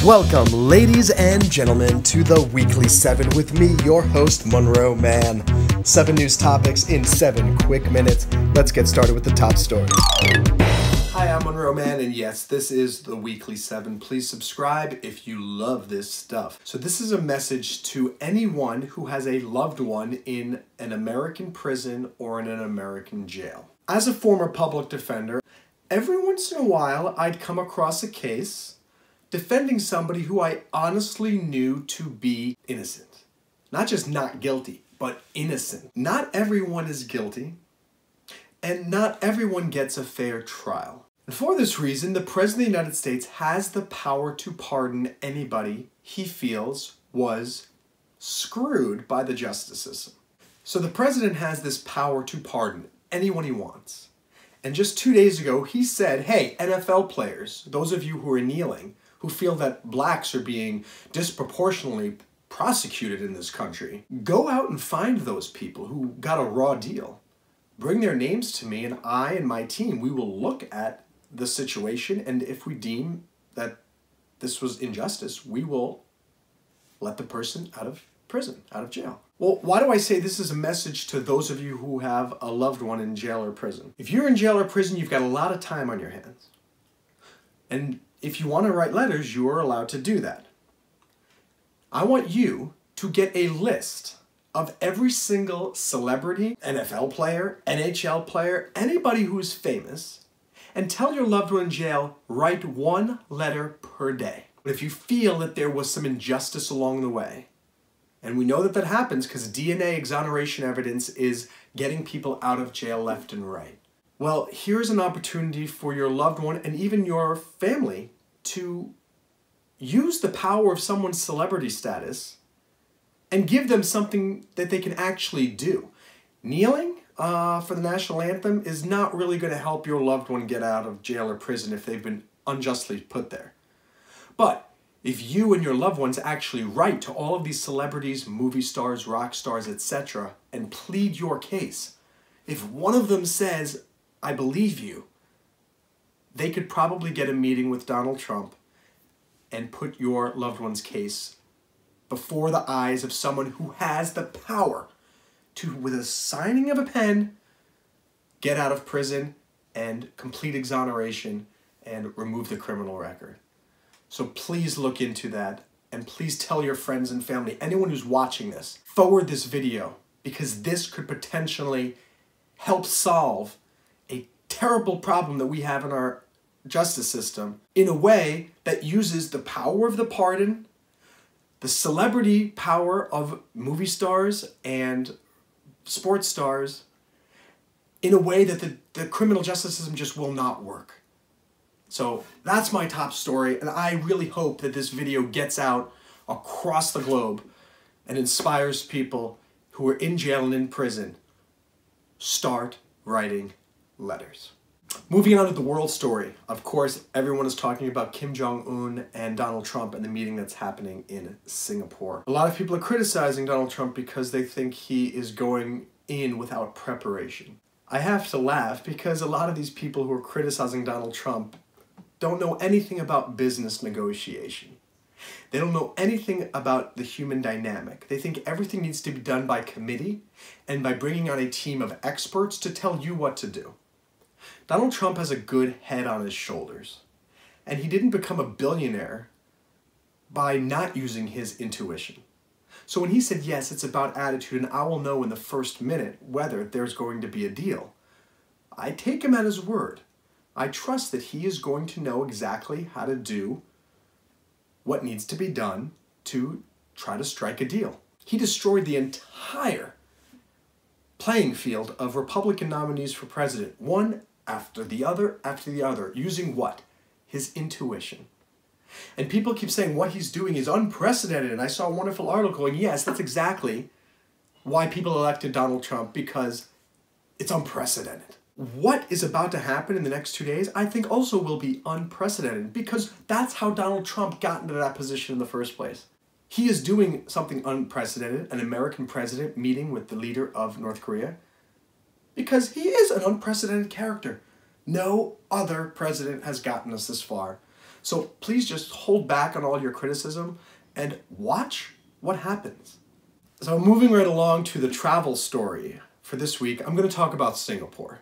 Welcome, ladies and gentlemen, to the Weekly 7 with me, your host, Monroe, Mann. 7 news topics in 7 quick minutes. Let's get started with the top story. Hi, I'm Monroe, Mann, and yes, this is the Weekly 7. Please subscribe if you love this stuff. So this is a message to anyone who has a loved one in an American prison or in an American jail. As a former public defender, every once in a while, I'd come across a case defending somebody who I honestly knew to be innocent. Not just not guilty, but innocent. Not everyone is guilty, and not everyone gets a fair trial. And for this reason, the President of the United States has the power to pardon anybody he feels was screwed by the justice system. So the President has this power to pardon anyone he wants. And just 2 days ago, he said, hey, NFL players, those of you who are kneeling, who feel that blacks are being disproportionately prosecuted in this country, go out and find those people who got a raw deal. Bring their names to me, and I and my team, we will look at the situation, and if we deem that this was injustice, we will let the person out of prison, out of jail. Well, why do I say this is a message to those of you who have a loved one in jail or prison? If you're in jail or prison, you've got a lot of time on your hands. And if you want to write letters, you are allowed to do that. I want you to get a list of every single celebrity, NFL player, NHL player, anybody who is famous, and tell your loved one in jail, write 1 letter per day. But if you feel that there was some injustice along the way, and we know that that happens because DNA exoneration evidence is getting people out of jail left and right. Well, here's an opportunity for your loved one and even your family to use the power of someone's celebrity status and give them something that they can actually do. Kneeling for the national anthem is not really going to help your loved one get out of jail or prison if they've been unjustly put there. But if you and your loved ones actually write to all of these celebrities, movie stars, rock stars, etc., and plead your case, if one of them says, I believe you, they could probably get a meeting with Donald Trump and put your loved one's case before the eyes of someone who has the power to, with a signing of a pen, get out of prison and complete exoneration and remove the criminal record. So please look into that, and please tell your friends and family, anyone who's watching this, forward this video, because this could potentially help solve a terrible problem that we have in our justice system in a way that uses the power of the pardon, the celebrity power of movie stars and sports stars, in a way that the criminal justice system just will not work. So that's my top story, and I really hope that this video gets out across the globe and inspires people who are in jail and in prison. Start writing letters. Moving on to the world story. Of course, everyone is talking about Kim Jong-un and Donald Trump and the meeting that's happening in Singapore. A lot of people are criticizing Donald Trump because they think he is going in without preparation. I have to laugh because a lot of these people who are criticizing Donald Trump don't know anything about business negotiation. They don't know anything about the human dynamic. They think everything needs to be done by committee and by bringing on a team of experts to tell you what to do. Donald Trump has a good head on his shoulders, and he didn't become a billionaire by not using his intuition. So when he said, yes, it's about attitude, and I will know in the first minute whether there's going to be a deal, I take him at his word. I trust that he is going to know exactly how to do what needs to be done to try to strike a deal. He destroyed the entire playing field of Republican nominees for president, one after the other, using what? His intuition. And people keep saying what he's doing is unprecedented, and I saw a wonderful article going, yes, that's exactly why people elected Donald Trump, because it's unprecedented. What is about to happen in the next 2 days, I think also will be unprecedented, because that's how Donald Trump got into that position in the first place. He is doing something unprecedented, an American president meeting with the leader of North Korea, because he is an unprecedented character. No other president has gotten us this far. So please just hold back on all your criticism and watch what happens. So moving right along to the travel story for this week, I'm going to talk about Singapore.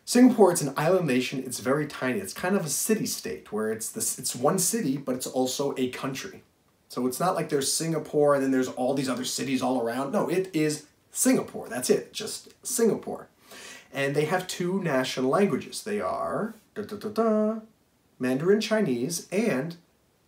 Singapore, it's an island nation. It's very tiny. It's kind of a city-state where it's one city, but it's also a country. So it's not like there's Singapore and then there's all these other cities all around. No, it is Singapore. That's it, just Singapore. And they have two national languages. They are Mandarin Chinese and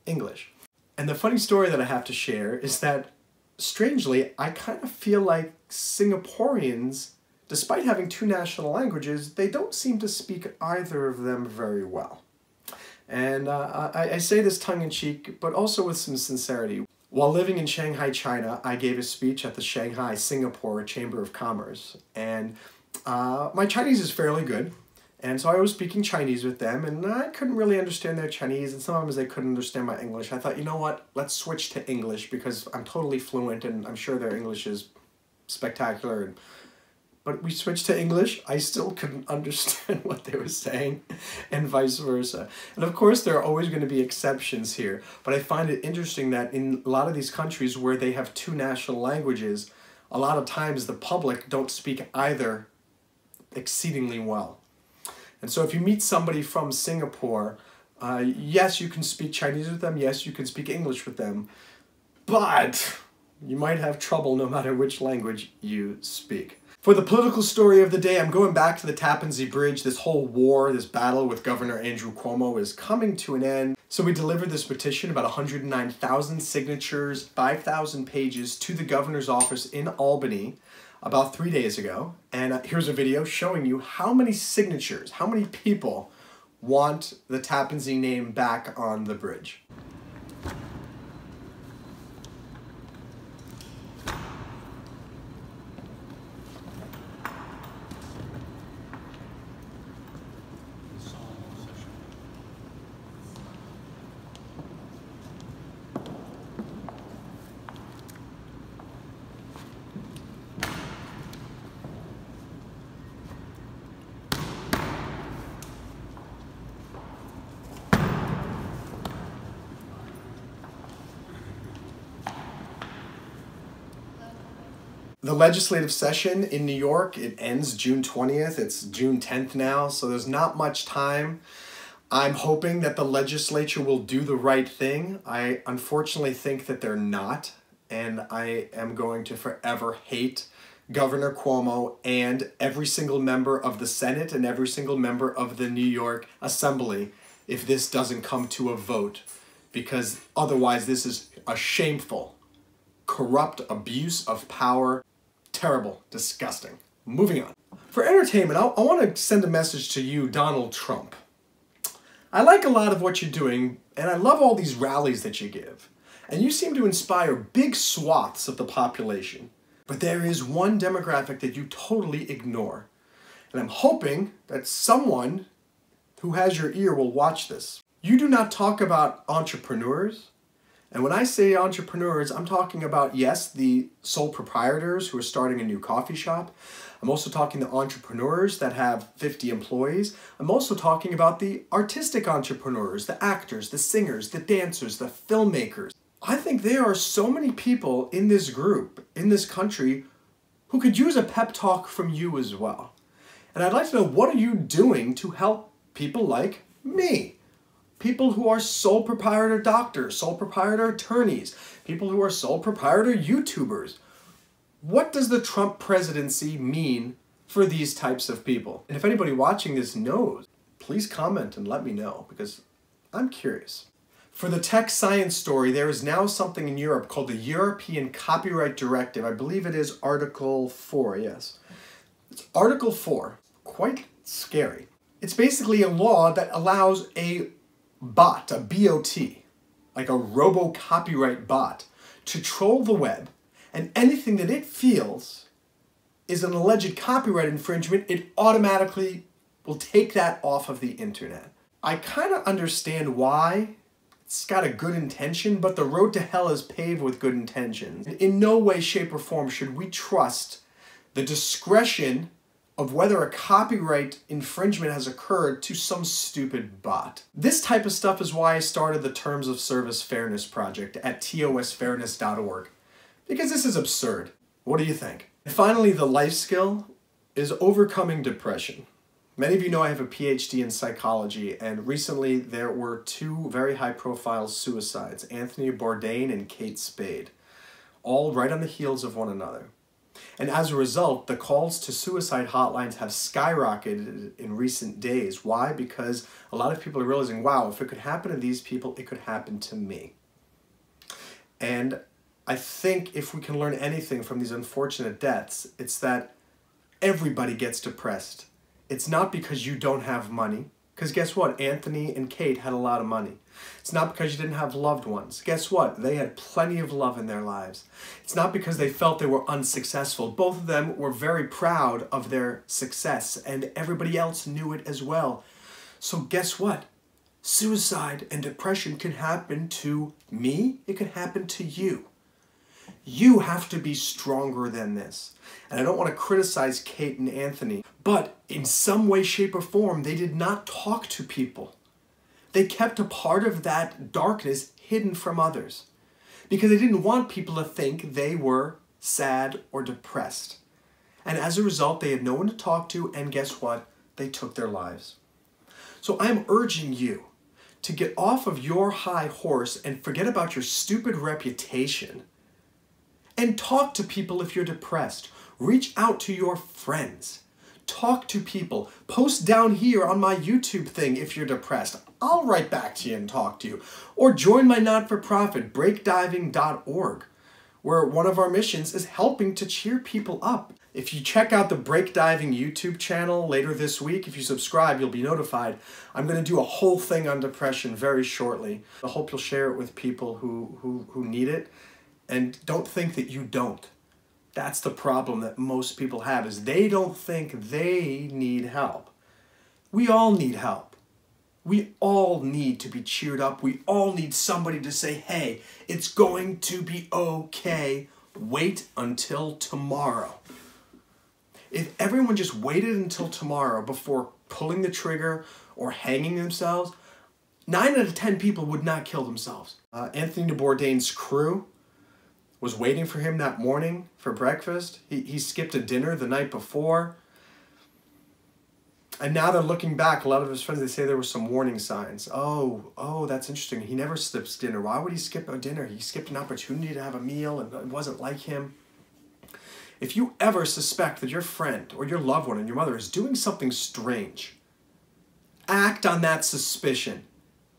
English. And the funny story that I have to share is that, strangely, I kind of feel like Singaporeans, despite having two national languages, they don't seem to speak either of them very well. And I say this tongue-in-cheek, but also with some sincerity. While living in Shanghai, China, I gave a speech at the Shanghai-Singapore Chamber of Commerce. And my Chinese is fairly good. And so I was speaking Chinese with them, and I couldn't really understand their Chinese, and sometimes they couldn't understand my English. I thought, you know what, let's switch to English, because I'm totally fluent, and I'm sure their English is spectacular. But we switched to English. I still couldn't understand what they were saying, and vice versa. And of course, there are always going to be exceptions here, but I find it interesting that in a lot of these countries where they have two national languages, a lot of times the public don't speak either exceedingly well. And so if you meet somebody from Singapore, yes, you can speak Chinese with them, yes, you can speak English with them, but you might have trouble no matter which language you speak. For the political story of the day, I'm going back to the Tappan Zee Bridge. This whole war, this battle with Governor Andrew Cuomo is coming to an end. So we delivered this petition, about 109,000 signatures, 5,000 pages, to the governor's office in Albany about 3 days ago. And here's a video showing you how many signatures, how many people want the Tappan Zee name back on the bridge. The legislative session in New York, it ends June 20th. It's June 10th now, so there's not much time. I'm hoping that the legislature will do the right thing. I unfortunately think that they're not, and I am going to forever hate Governor Cuomo and every single member of the Senate and every single member of the New York Assembly if this doesn't come to a vote, because otherwise this is a shameful, corrupt abuse of power. Terrible, disgusting. Moving on. For entertainment, I want to send a message to you, Donald Trump. I like a lot of what you're doing, and I love all these rallies that you give. And you seem to inspire big swaths of the population. But there is one demographic that you totally ignore. And I'm hoping that someone who has your ear will watch this. You do not talk about entrepreneurs. And when I say entrepreneurs, I'm talking about, yes, the sole proprietors who are starting a new coffee shop. I'm also talking the entrepreneurs that have 50 employees. I'm also talking about the artistic entrepreneurs, the actors, the singers, the dancers, the filmmakers. I think there are so many people in this group, in this country, who could use a pep talk from you as well. And I'd like to know, what are you doing to help people like me? People who are sole proprietor doctors, sole proprietor attorneys, people who are sole proprietor YouTubers. What does the Trump presidency mean for these types of people? And if anybody watching this knows, please comment and let me know, because I'm curious. For the tech science story, there is now something in Europe called the European Copyright Directive. I believe it is Article 4, yes. It's Article 4, quite scary. It's basically a law that allows a bot, a BOT, like a robo-copyright bot, to troll the web, and anything that it feels is an alleged copyright infringement, it automatically will take that off of the internet. I kind of understand why. It's got a good intention, but the road to hell is paved with good intentions. In no way, shape, or form should we trust the discretion of whether a copyright infringement has occurred to some stupid bot. This type of stuff is why I started the Terms of Service Fairness Project at tosfairness.org, because this is absurd. What do you think? And finally, the life skill is overcoming depression. Many of you know I have a PhD in psychology, and recently there were two very high-profile suicides, Anthony Bourdain and Kate Spade, all right on the heels of one another. And as a result, the calls to suicide hotlines have skyrocketed in recent days. Why? Because a lot of people are realizing, wow, if it could happen to these people, it could happen to me. And I think if we can learn anything from these unfortunate deaths, it's that everybody gets depressed. It's not because you don't have money, because guess what? Anthony and Kate had a lot of money. It's not because you didn't have loved ones. Guess what? They had plenty of love in their lives. It's not because they felt they were unsuccessful. Both of them were very proud of their success, and everybody else knew it as well. So guess what? Suicide and depression can happen to me. It can happen to you. You have to be stronger than this. And I don't want to criticize Kate and Anthony, but in some way, shape, or form, they did not talk to people. They kept a part of that darkness hidden from others because they didn't want people to think they were sad or depressed. And as a result, they had no one to talk to, and guess what? They took their lives. So I'm urging you to get off of your high horse and forget about your stupid reputation and talk to people if you're depressed. Reach out to your friends. Talk to people. Post down here on my YouTube thing if you're depressed. I'll write back to you and talk to you. Or join my not-for-profit, breakdiving.org, where one of our missions is helping to cheer people up. If you check out the Breakdiving YouTube channel later this week, if you subscribe, you'll be notified. I'm going to do a whole thing on depression very shortly. I hope you'll share it with people who need it. And don't think that you don't. That's the problem that most people have, is they don't think they need help. We all need help. We all need to be cheered up. We all need somebody to say, hey, it's going to be okay. Wait until tomorrow. If everyone just waited until tomorrow before pulling the trigger or hanging themselves, 9 out of 10 people would not kill themselves. Anthony Bourdain's crew was waiting for him that morning for breakfast. He skipped a dinner the night before. And now they're looking back. A lot of his friends, they say there were some warning signs. Oh, that's interesting. He never skips dinner. Why would he skip a dinner? He skipped an opportunity to have a meal, and it wasn't like him. If you ever suspect that your friend or your loved one and your mother is doing something strange, act on that suspicion.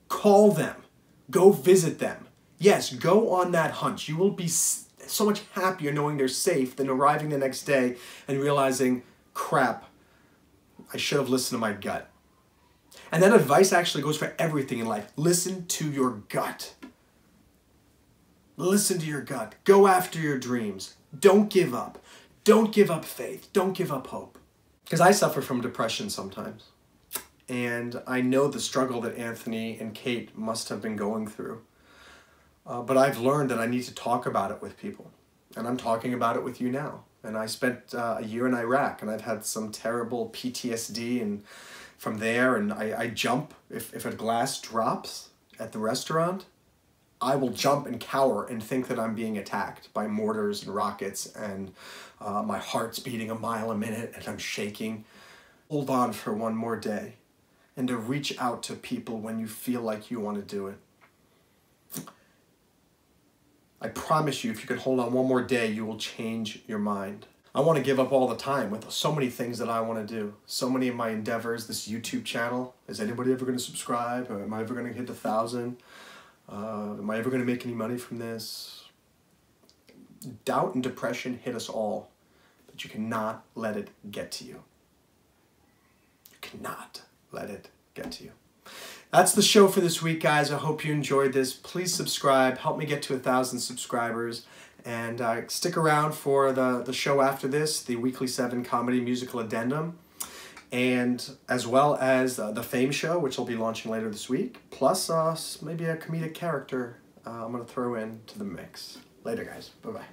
Call them. Go visit them. Yes, go on that hunt. You will be so much happier knowing they're safe than arriving the next day and realizing, crap, I should have listened to my gut. And that advice actually goes for everything in life. Listen to your gut. Listen to your gut. Go after your dreams. Don't give up. Don't give up faith. Don't give up hope. Because I suffer from depression sometimes. And I know the struggle that Anthony and Kate must have been going through. But I've learned that I need to talk about it with people. And I'm talking about it with you now. And I spent a year in Iraq, and I've had some terrible PTSD and from there, and I jump. If a glass drops at the restaurant, I will jump and cower and think that I'm being attacked by mortars and rockets, and my heart's beating a mile a minute, and I'm shaking. Hold on for one more day, and to reach out to people when you feel like you want to do it. I promise you, if you can hold on one more day, you will change your mind. I want to give up all the time with so many things that I want to do. So many of my endeavors, this YouTube channel. Is anybody ever going to subscribe? Or am I ever going to hit 1,000? Am I ever going to make any money from this? Doubt and depression hit us all, but you cannot let it get to you. You cannot let it get to you. That's the show for this week, guys. I hope you enjoyed this. Please subscribe. Help me get to 1,000 subscribers. And stick around for the show after this, the Weekly 7 Comedy Musical Addendum. And as well as the Fame Show, which will be launching later this week. Plus maybe a comedic character I'm going to throw into the mix. Later, guys. Bye-bye.